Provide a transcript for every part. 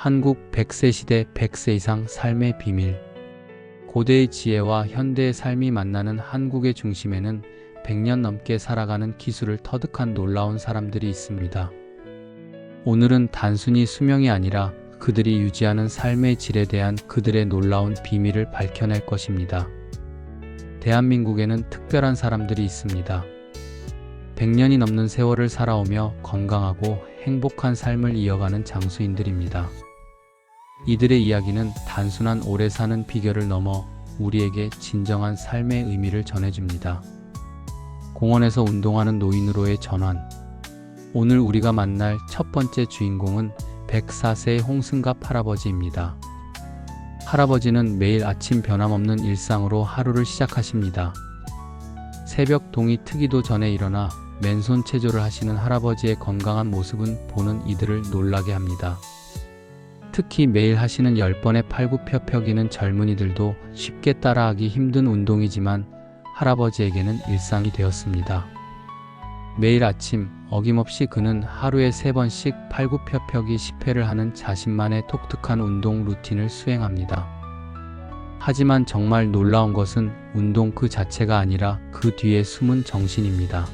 한국 100세 시대 100세 이상 삶의 비밀. 고대의 지혜와 현대의 삶이 만나는 한국의 중심에는 100년 넘게 살아가는 기술을 터득한 놀라운 사람들이 있습니다. 오늘은 단순히 수명이 아니라 그들이 유지하는 삶의 질에 대한 그들의 놀라운 비밀을 밝혀낼 것입니다. 대한민국에는 특별한 사람들이 있습니다. 100년이 넘는 세월을 살아오며 건강하고 행복한 삶을 이어가는 장수인들입니다. 이들의 이야기는 단순한 오래 사는 비결을 넘어 우리에게 진정한 삶의 의미를 전해줍니다. 공원에서 운동하는 노인으로의 전환. 오늘 우리가 만날 첫 번째 주인공은 104세의 홍승갑 할아버지입니다. 할아버지는 매일 아침 변함없는 일상으로 하루를 시작하십니다. 새벽 동이 트기도 전에 일어나 맨손 체조를 하시는 할아버지의 건강한 모습은 보는 이들을 놀라게 합니다. 특히 매일 하시는 10번의 팔굽혀펴기는 젊은이들도 쉽게 따라하기 힘든 운동이지만 할아버지에게는 일상이 되었습니다. 매일 아침 어김없이 그는 하루에 3번씩 팔굽혀펴기 10회를 하는 자신만의 독특한 운동 루틴을 수행합니다. 하지만 정말 놀라운 것은 운동 그 자체가 아니라 그 뒤에 숨은 정신입니다.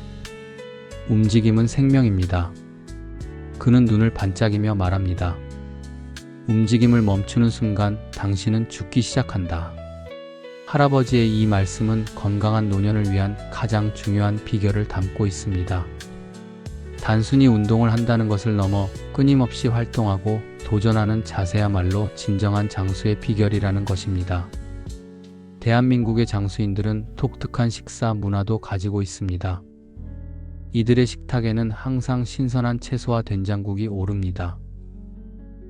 움직임은 생명입니다. 그는 눈을 반짝이며 말합니다. 움직임을 멈추는 순간 당신은 죽기 시작한다. 할아버지의 이 말씀은 건강한 노년을 위한 가장 중요한 비결을 담고 있습니다. 단순히 운동을 한다는 것을 넘어 끊임없이 활동하고 도전하는 자세야말로 진정한 장수의 비결이라는 것입니다. 대한민국의 장수인들은 독특한 식사 문화도 가지고 있습니다. 이들의 식탁에는 항상 신선한 채소와 된장국이 오릅니다.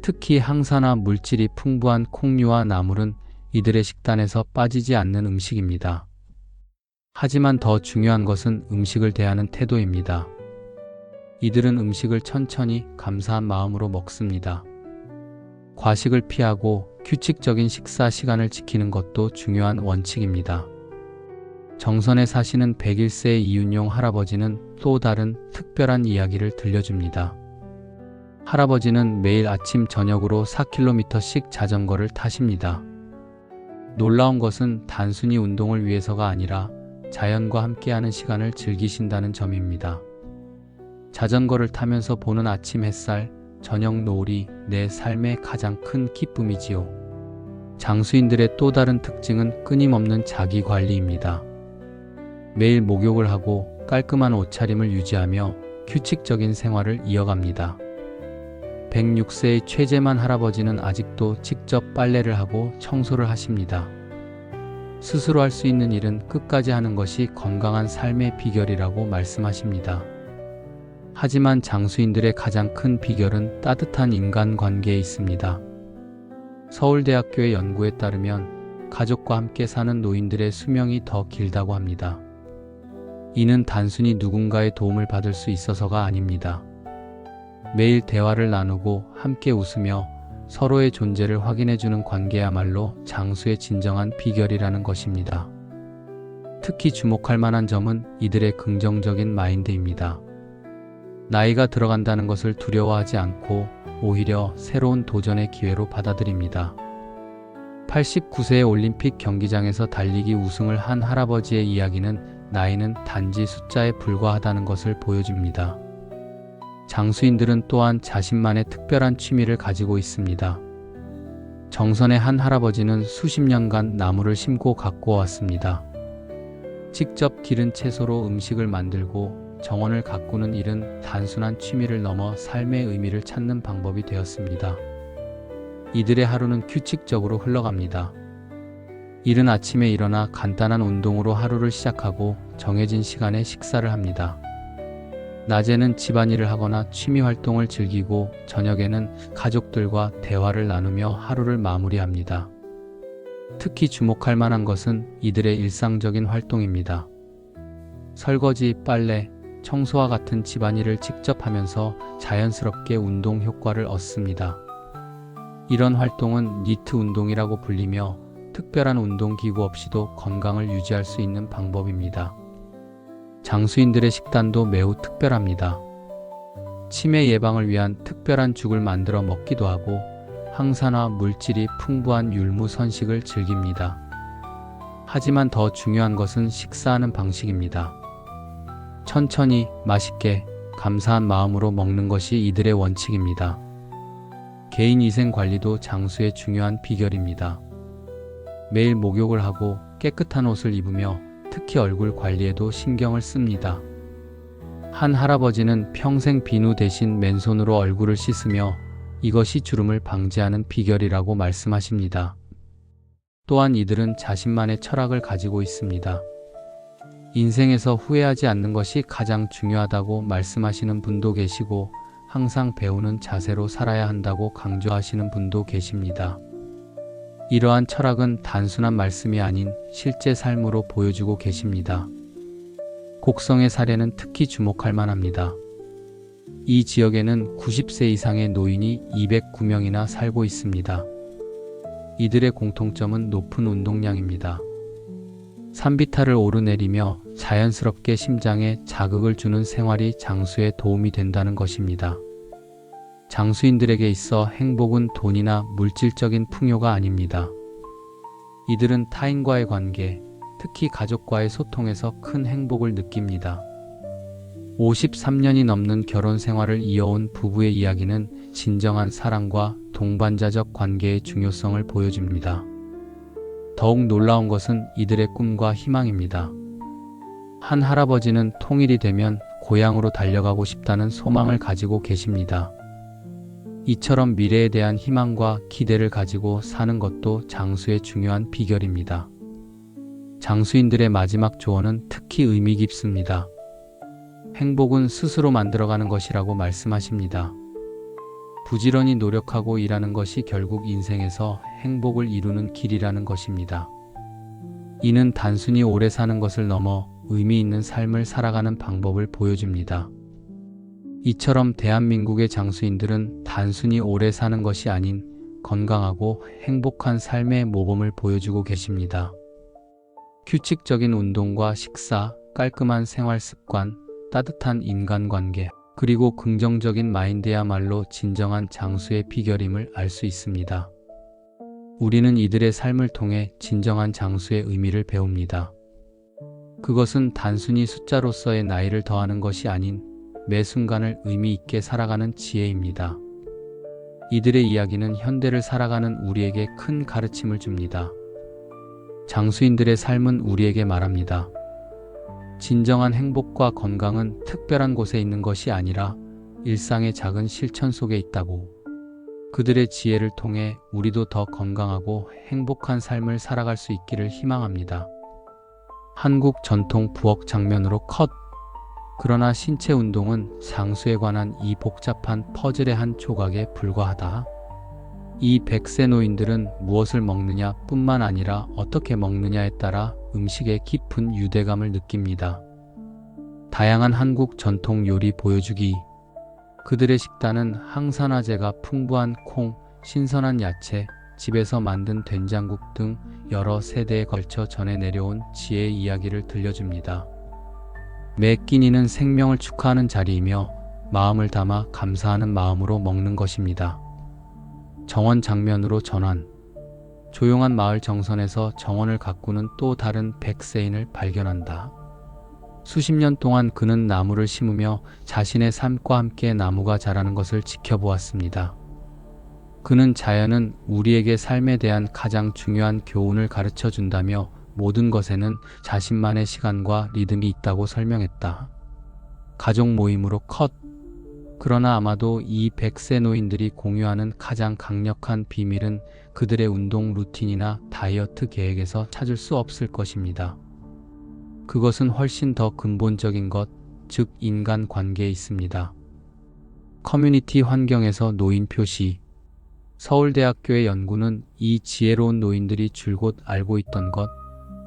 특히 항산화 물질이 풍부한 콩류와 나물은 이들의 식단에서 빠지지 않는 음식입니다. 하지만 더 중요한 것은 음식을 대하는 태도입니다. 이들은 음식을 천천히 감사한 마음으로 먹습니다. 과식을 피하고 규칙적인 식사 시간을 지키는 것도 중요한 원칙입니다. 정선에 사시는 101세의 이윤용 할아버지는 또 다른 특별한 이야기를 들려줍니다. 할아버지는 매일 아침 저녁으로 4km씩 자전거를 타십니다. 놀라운 것은 단순히 운동을 위해서가 아니라 자연과 함께하는 시간을 즐기신다는 점입니다. 자전거를 타면서 보는 아침 햇살, 저녁 노을이 내 삶의 가장 큰 기쁨이지요. 장수인들의 또 다른 특징은 끊임없는 자기 관리입니다. 매일 목욕을 하고 깔끔한 옷차림을 유지하며 규칙적인 생활을 이어갑니다. 106세의 최재만 할아버지는 아직도 직접 빨래를 하고 청소를 하십니다. 스스로 할 수 있는 일은 끝까지 하는 것이 건강한 삶의 비결이라고 말씀하십니다. 하지만 장수인들의 가장 큰 비결은 따뜻한 인간관계에 있습니다. 서울대학교의 연구에 따르면 가족과 함께 사는 노인들의 수명이 더 길다고 합니다. 이는 단순히 누군가의 도움을 받을 수 있어서가 아닙니다. 매일 대화를 나누고 함께 웃으며 서로의 존재를 확인해주는 관계야말로 장수의 진정한 비결이라는 것입니다. 특히 주목할 만한 점은 이들의 긍정적인 마인드입니다. 나이가 들어간다는 것을 두려워하지 않고 오히려 새로운 도전의 기회로 받아들입니다. 89세의 올림픽 경기장에서 달리기 우승을 한 할아버지의 이야기는 나이는 단지 숫자에 불과하다는 것을 보여줍니다. 장수인들은 또한 자신만의 특별한 취미를 가지고 있습니다. 정선의 한 할아버지는 수십 년간 나무를 심고 가꾸어 왔습니다. 직접 기른 채소로 음식을 만들고 정원을 가꾸는 일은 단순한 취미를 넘어 삶의 의미를 찾는 방법이 되었습니다. 이들의 하루는 규칙적으로 흘러갑니다. 이른 아침에 일어나 간단한 운동으로 하루를 시작하고 정해진 시간에 식사를 합니다. 낮에는 집안일을 하거나 취미 활동을 즐기고 저녁에는 가족들과 대화를 나누며 하루를 마무리합니다. 특히 주목할 만한 것은 이들의 일상적인 활동입니다. 설거지, 빨래, 청소와 같은 집안일을 직접 하면서 자연스럽게 운동 효과를 얻습니다. 이런 활동은 니트 운동이라고 불리며 특별한 운동기구 없이도 건강을 유지할 수 있는 방법입니다. 장수인들의 식단도 매우 특별합니다. 치매 예방을 위한 특별한 죽을 만들어 먹기도 하고 항산화 물질이 풍부한 율무선식을 즐깁니다. 하지만 더 중요한 것은 식사하는 방식입니다. 천천히, 맛있게, 감사한 마음으로 먹는 것이 이들의 원칙입니다. 개인 위생 관리도 장수의 중요한 비결입니다. 매일 목욕을 하고 깨끗한 옷을 입으며 특히 얼굴 관리에도 신경을 씁니다. 한 할아버지는 평생 비누 대신 맨손으로 얼굴을 씻으며 이것이 주름을 방지하는 비결이라고 말씀하십니다. 또한 이들은 자신만의 철학을 가지고 있습니다. 인생에서 후회하지 않는 것이 가장 중요하다고 말씀하시는 분도 계시고 항상 배우는 자세로 살아야 한다고 강조하시는 분도 계십니다. 이러한 철학은 단순한 말씀이 아닌 실제 삶으로 보여주고 계십니다. 곡성의 사례는 특히 주목할 만합니다. 이 지역에는 90세 이상의 노인이 209명이나 살고 있습니다. 이들의 공통점은 높은 운동량입니다. 산비탈을 오르내리며 자연스럽게 심장에 자극을 주는 생활이 장수에 도움이 된다는 것입니다. 장수인들에게 있어 행복은 돈이나 물질적인 풍요가 아닙니다. 이들은 타인과의 관계, 특히 가족과의 소통에서 큰 행복을 느낍니다. 53년이 넘는 결혼 생활을 이어온 부부의 이야기는 진정한 사랑과 동반자적 관계의 중요성을 보여줍니다. 더욱 놀라운 것은 이들의 꿈과 희망입니다. 한 할아버지는 통일이 되면 고향으로 달려가고 싶다는 소망을 가지고 계십니다. 이처럼 미래에 대한 희망과 기대를 가지고 사는 것도 장수의 중요한 비결입니다. 장수인들의 마지막 조언은 특히 의미 깊습니다. 행복은 스스로 만들어가는 것이라고 말씀하십니다. 부지런히 노력하고 일하는 것이 결국 인생에서 행복을 이루는 길이라는 것입니다. 이는 단순히 오래 사는 것을 넘어 의미 있는 삶을 살아가는 방법을 보여줍니다. 이처럼 대한민국의 장수인들은 단순히 오래 사는 것이 아닌 건강하고 행복한 삶의 모범을 보여주고 계십니다. 규칙적인 운동과 식사, 깔끔한 생활 습관, 따뜻한 인간관계, 그리고 긍정적인 마인드야말로 진정한 장수의 비결임을 알 수 있습니다. 우리는 이들의 삶을 통해 진정한 장수의 의미를 배웁니다. 그것은 단순히 숫자로서의 나이를 더하는 것이 아닌 매 순간을 의미 있게 살아가는 지혜입니다. 이들의 이야기는 현대를 살아가는 우리에게 큰 가르침을 줍니다. 장수인들의 삶은 우리에게 말합니다. 진정한 행복과 건강은 특별한 곳에 있는 것이 아니라 일상의 작은 실천 속에 있다고. 그들의 지혜를 통해 우리도 더 건강하고 행복한 삶을 살아갈 수 있기를 희망합니다. 한국 전통 부엌 장면으로 컷! 그러나 신체 운동은 장수에 관한 이 복잡한 퍼즐의 한 조각에 불과하다. 이 100세 노인들은 무엇을 먹느냐 뿐만 아니라 어떻게 먹느냐에 따라 음식의 깊은 유대감을 느낍니다. 다양한 한국 전통 요리 보여주기. 그들의 식단은 항산화제가 풍부한 콩, 신선한 야채, 집에서 만든 된장국 등 여러 세대에 걸쳐 전해 내려온 지혜의 이야기를 들려줍니다. 매 끼니는 생명을 축하하는 자리이며 마음을 담아 감사하는 마음으로 먹는 것입니다. 정원 장면으로 전환. 조용한 마을 정선에서 정원을 가꾸는 또 다른 100세인을 발견한다. 수십 년 동안 그는 나무를 심으며 자신의 삶과 함께 나무가 자라는 것을 지켜보았습니다. 그는 자연은 우리에게 삶에 대한 가장 중요한 교훈을 가르쳐 준다며 모든 것에는 자신만의 시간과 리듬이 있다고 설명했다. 가족 모임으로 컷! 그러나 아마도 이 100세 노인들이 공유하는 가장 강력한 비밀은 그들의 운동 루틴이나 다이어트 계획에서 찾을 수 없을 것입니다. 그것은 훨씬 더 근본적인 것, 즉 인간 관계에 있습니다. 커뮤니티 환경에서 노인 표시. 서울대학교의 연구는 이 지혜로운 노인들이 줄곧 알고 있던 것,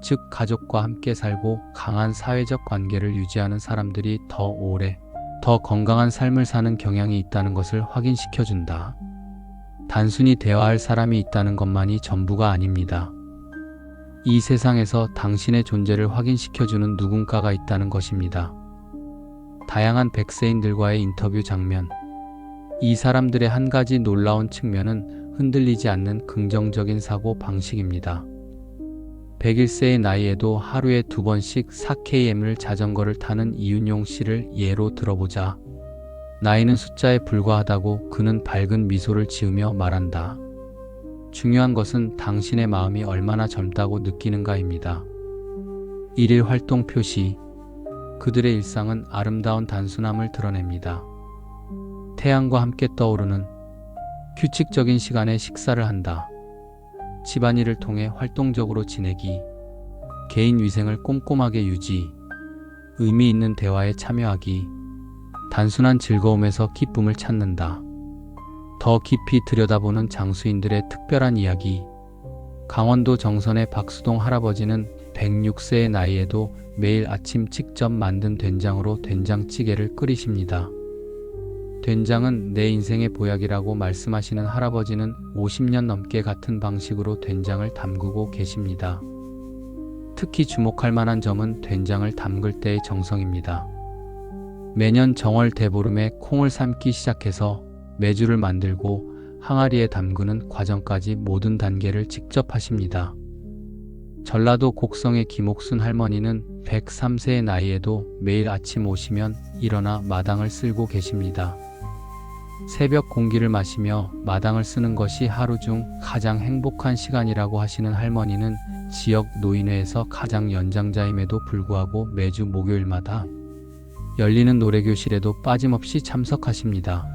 즉 가족과 함께 살고 강한 사회적 관계를 유지하는 사람들이 더 오래, 더 건강한 삶을 사는 경향이 있다는 것을 확인시켜준다. 단순히 대화할 사람이 있다는 것만이 전부가 아닙니다. 이 세상에서 당신의 존재를 확인시켜주는 누군가가 있다는 것입니다. 다양한 100세인들과의 인터뷰 장면. 이 사람들의 한 가지 놀라운 측면은 흔들리지 않는 긍정적인 사고 방식입니다. 101세의 나이에도 하루에 2번씩 4km를 자전거를 타는 이윤용 씨를 예로 들어보자. 나이는 숫자에 불과하다고 그는 밝은 미소를 지으며 말한다. 중요한 것은 당신의 마음이 얼마나 젊다고 느끼는가입니다. 일일 활동 표시. 그들의 일상은 아름다운 단순함을 드러냅니다. 태양과 함께 떠오르는 규칙적인 시간에 식사를 한다. 집안일을 통해 활동적으로 지내기. 개인 위생을 꼼꼼하게 유지. 의미 있는 대화에 참여하기. 단순한 즐거움에서 기쁨을 찾는다. 더 깊이 들여다보는 장수인들의 특별한 이야기. 강원도 정선의 박수동 할아버지는 106세의 나이에도 매일 아침 직접 만든 된장으로 된장찌개를 끓이십니다. 된장은 내 인생의 보약이라고 말씀하시는 할아버지는 50년 넘게 같은 방식으로 된장을 담그고 계십니다. 특히 주목할 만한 점은 된장을 담글 때의 정성입니다. 매년 정월 대보름에 콩을 삶기 시작해서 메주를 만들고 항아리에 담그는 과정까지 모든 단계를 직접 하십니다. 전라도 곡성의 김옥순 할머니는 103세의 나이에도 매일 아침 오시면 일어나 마당을 쓸고 계십니다. 새벽 공기를 마시며 마당을 쓰는 것이 하루 중 가장 행복한 시간이라고 하시는 할머니는 지역 노인회에서 가장 연장자임에도 불구하고 매주 목요일마다 열리는 노래교실에도 빠짐없이 참석하십니다.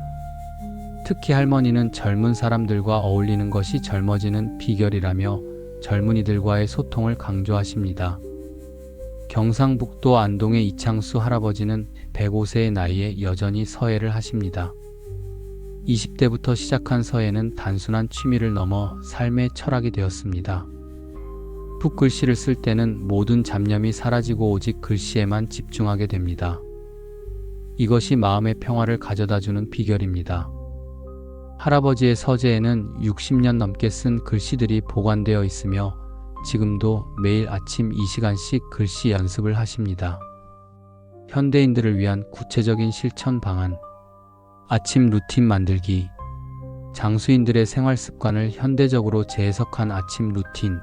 특히 할머니는 젊은 사람들과 어울리는 것이 젊어지는 비결이라며 젊은이들과의 소통을 강조하십니다. 경상북도 안동의 이창수 할아버지는 105세의 나이에 여전히 서예를 하십니다. 20대부터 시작한 서예는 단순한 취미를 넘어 삶의 철학이 되었습니다. 붓글씨를 쓸 때는 모든 잡념이 사라지고 오직 글씨에만 집중하게 됩니다. 이것이 마음의 평화를 가져다주는 비결입니다. 할아버지의 서재에는 60년 넘게 쓴 글씨들이 보관되어 있으며 지금도 매일 아침 2시간씩 글씨 연습을 하십니다. 현대인들을 위한 구체적인 실천 방안. 아침 루틴 만들기. 장수인들의 생활 습관을 현대적으로 재해석한 아침 루틴.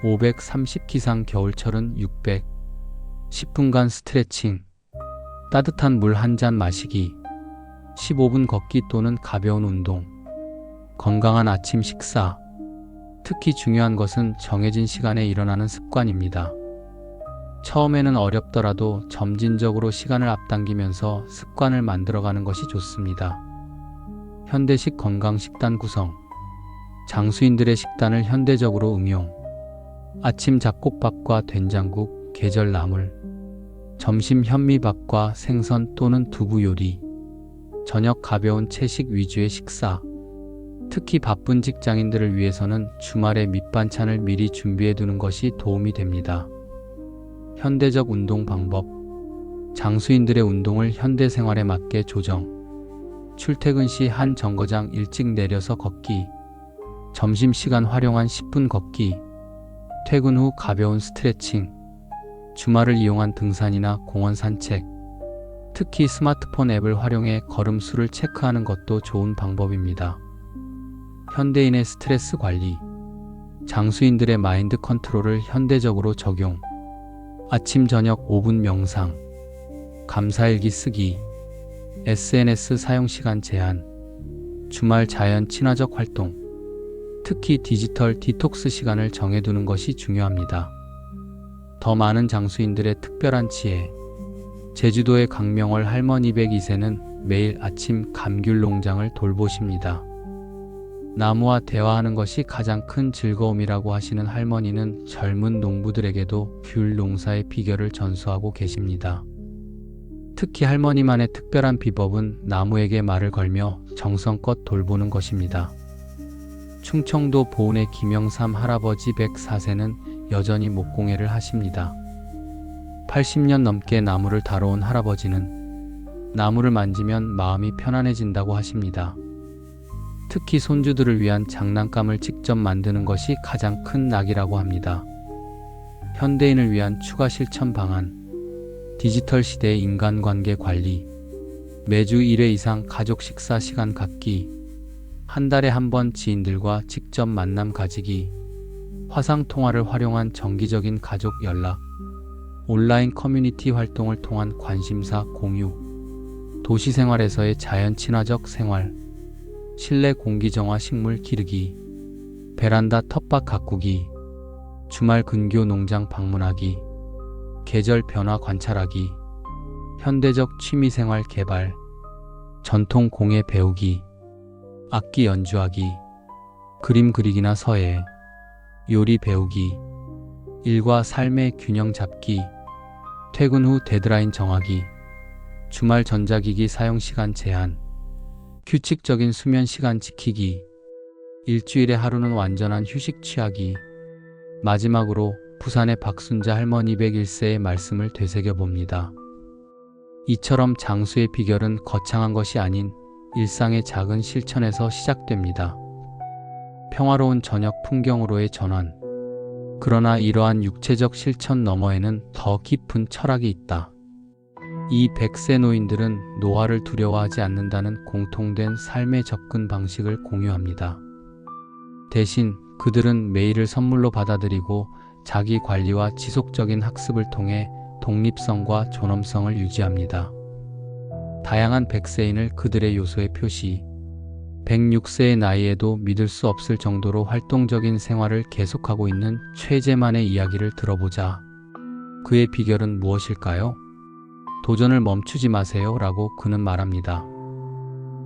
530기상 겨울철은 600. 10분간 스트레칭. 따뜻한 물 한 잔 마시기. 15분 걷기 또는 가벼운 운동. 건강한 아침 식사. 특히 중요한 것은 정해진 시간에 일어나는 습관입니다. 처음에는 어렵더라도 점진적으로 시간을 앞당기면서 습관을 만들어가는 것이 좋습니다. 현대식 건강 식단 구성. 장수인들의 식단을 현대적으로 응용. 아침 잡곡밥과 된장국, 계절 나물. 점심 현미밥과 생선 또는 두부 요리. 저녁 가벼운 채식 위주의 식사. 특히 바쁜 직장인들을 위해서는 주말에 밑반찬을 미리 준비해 두는 것이 도움이 됩니다. 현대적 운동 방법. 장수인들의 운동을 현대 생활에 맞게 조정. 출퇴근 시 한 정거장 일찍 내려서 걷기. 점심시간 활용한 10분 걷기. 퇴근 후 가벼운 스트레칭. 주말을 이용한 등산이나 공원 산책. 특히 스마트폰 앱을 활용해 걸음수를 체크하는 것도 좋은 방법입니다. 현대인의 스트레스 관리. 장수인들의 마인드 컨트롤을 현대적으로 적용. 아침 저녁 5분 명상. 감사일기 쓰기. SNS 사용시간 제한. 주말 자연 친화적 활동. 특히 디지털 디톡스 시간을 정해두는 것이 중요합니다. 더 많은 장수인들의 특별한 지혜. 제주도의 강명월 할머니 102세는 매일 아침 감귤 농장을 돌보십니다. 나무와 대화하는 것이 가장 큰 즐거움이라고 하시는 할머니는 젊은 농부들에게도 귤 농사의 비결을 전수하고 계십니다. 특히 할머니만의 특별한 비법은 나무에게 말을 걸며 정성껏 돌보는 것입니다. 충청도 보은의 김영삼 할아버지 104세는 여전히 목공예를 하십니다. 80년 넘게 나무를 다뤄온 할아버지는 나무를 만지면 마음이 편안해진다고 하십니다. 특히 손주들을 위한 장난감을 직접 만드는 것이 가장 큰 낙이라고 합니다. 현대인을 위한 추가 실천 방안. 디지털 시대의 인간관계 관리. 매주 1회 이상 가족 식사 시간 갖기. 한 달에 한 번 지인들과 직접 만남 가지기, 화상통화를 활용한 정기적인 가족 연락, 온라인 커뮤니티 활동을 통한 관심사 공유, 도시 생활에서의 자연 친화적 생활, 실내 공기 정화 식물 기르기, 베란다 텃밭 가꾸기, 주말 근교 농장 방문하기, 계절 변화 관찰하기, 현대적 취미생활 개발, 전통 공예 배우기, 악기 연주하기, 그림 그리기나 서예, 요리 배우기, 일과 삶의 균형 잡기, 퇴근 후 데드라인 정하기, 주말 전자기기 사용 시간 제한, 규칙적인 수면 시간 지키기, 일주일에 하루는 완전한 휴식 취하기. 마지막으로 부산의 박순자 할머니 101세의 말씀을 되새겨봅니다. 이처럼 장수의 비결은 거창한 것이 아닌 일상의 작은 실천에서 시작됩니다. 평화로운 저녁 풍경으로의 전환. 그러나 이러한 육체적 실천 너머에는 더 깊은 철학이 있다. 이 100세 노인들은 노화를 두려워하지 않는다는 공통된 삶의 접근 방식을 공유합니다. 대신 그들은 매일을 선물로 받아들이고 자기 관리와 지속적인 학습을 통해 독립성과 존엄성을 유지합니다. 다양한 100세인을 그들의 요소에 표시, 106세의 나이에도 믿을 수 없을 정도로 활동적인 생활을 계속하고 있는 최재만의 이야기를 들어보자. 그의 비결은 무엇일까요? 도전을 멈추지 마세요 라고 그는 말합니다.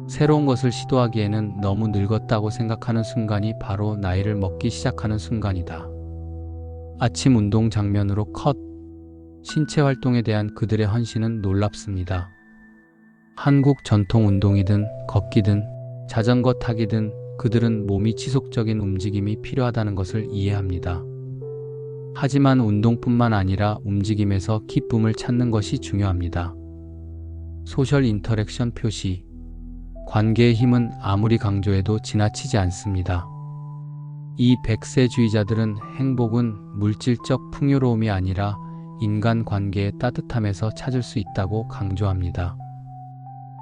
새로운 것을 시도하기에는 너무 늙었다고 생각하는 순간이 바로 나이를 먹기 시작하는 순간이다. 아침 운동 장면으로 컷. 신체 활동에 대한 그들의 헌신은 놀랍습니다. 한국 전통 운동이든 걷기든 자전거 타기든 그들은 몸이 지속적인 움직임이 필요하다는 것을 이해합니다. 하지만 운동뿐만 아니라 움직임에서 기쁨을 찾는 것이 중요합니다. 소셜 인터랙션 표시. 관계의 힘은 아무리 강조해도 지나치지 않습니다. 이 100세주의자들은 행복은 물질적 풍요로움이 아니라 인간 관계의 따뜻함에서 찾을 수 있다고 강조합니다.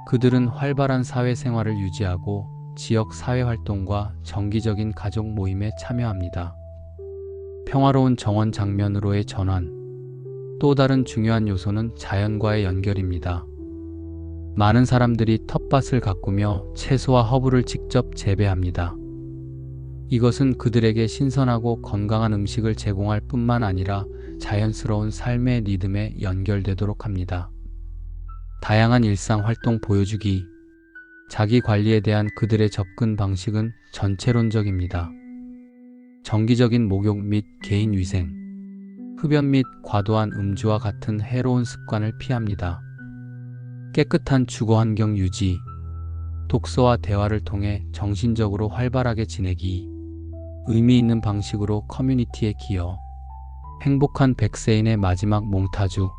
그들은 활발한 사회생활을 유지하고 지역 사회활동과 정기적인 가족 모임에 참여합니다. 평화로운 정원 장면으로의 전환. 또 다른 중요한 요소는 자연과의 연결입니다. 많은 사람들이 텃밭을 가꾸며 채소와 허브를 직접 재배합니다. 이것은 그들에게 신선하고 건강한 음식을 제공할 뿐만 아니라 자연스러운 삶의 리듬에 연결되도록 합니다. 다양한 일상 활동 보여주기. 자기 관리에 대한 그들의 접근 방식은 전체론적입니다. 정기적인 목욕 및 개인 위생, 흡연 및 과도한 음주와 같은 해로운 습관을 피합니다. 깨끗한 주거 환경 유지, 독서와 대화를 통해 정신적으로 활발하게 지내기, 의미 있는 방식으로 커뮤니티에 기여. 행복한 100세인의 마지막 몽타주.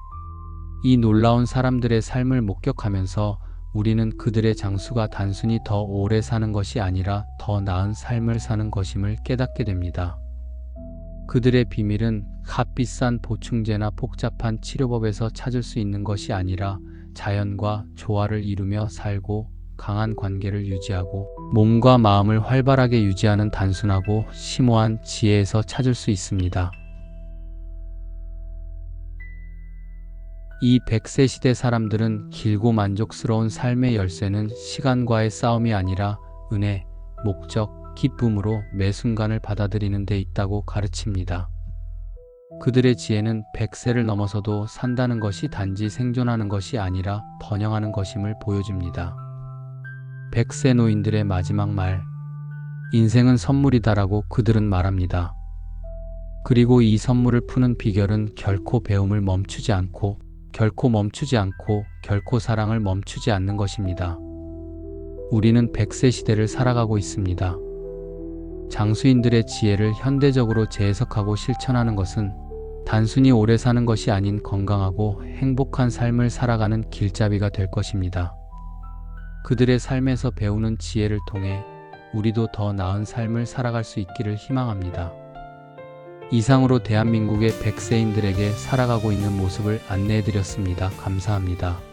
이 놀라운 사람들의 삶을 목격하면서 우리는 그들의 장수가 단순히 더 오래 사는 것이 아니라 더 나은 삶을 사는 것임을 깨닫게 됩니다. 그들의 비밀은 값비싼 보충제나 복잡한 치료법에서 찾을 수 있는 것이 아니라 자연과 조화를 이루며 살고 강한 관계를 유지하고 몸과 마음을 활발하게 유지하는 단순하고 심오한 지혜에서 찾을 수 있습니다. 이 100세 시대 사람들은 길고 만족스러운 삶의 열쇠는 시간과의 싸움이 아니라 은혜, 목적, 기쁨으로 매 순간을 받아들이는 데 있다고 가르칩니다. 그들의 지혜는 100세를 넘어서도 산다는 것이 단지 생존하는 것이 아니라 번영하는 것임을 보여줍니다. 100세 노인들의 마지막 말. 인생은 선물이다라고 그들은 말합니다. 그리고 이 선물을 푸는 비결은 결코 배움을 멈추지 않고 결코 사랑을 멈추지 않는 것입니다. 우리는 100세 시대를 살아가고 있습니다. 장수인들의 지혜를 현대적으로 재해석하고 실천하는 것은 단순히 오래 사는 것이 아닌 건강하고 행복한 삶을 살아가는 길잡이가 될 것입니다. 그들의 삶에서 배우는 지혜를 통해 우리도 더 나은 삶을 살아갈 수 있기를 희망합니다. 이상으로 대한민국의 100세인들에게 살아가고 있는 모습을 안내해드렸습니다. 감사합니다.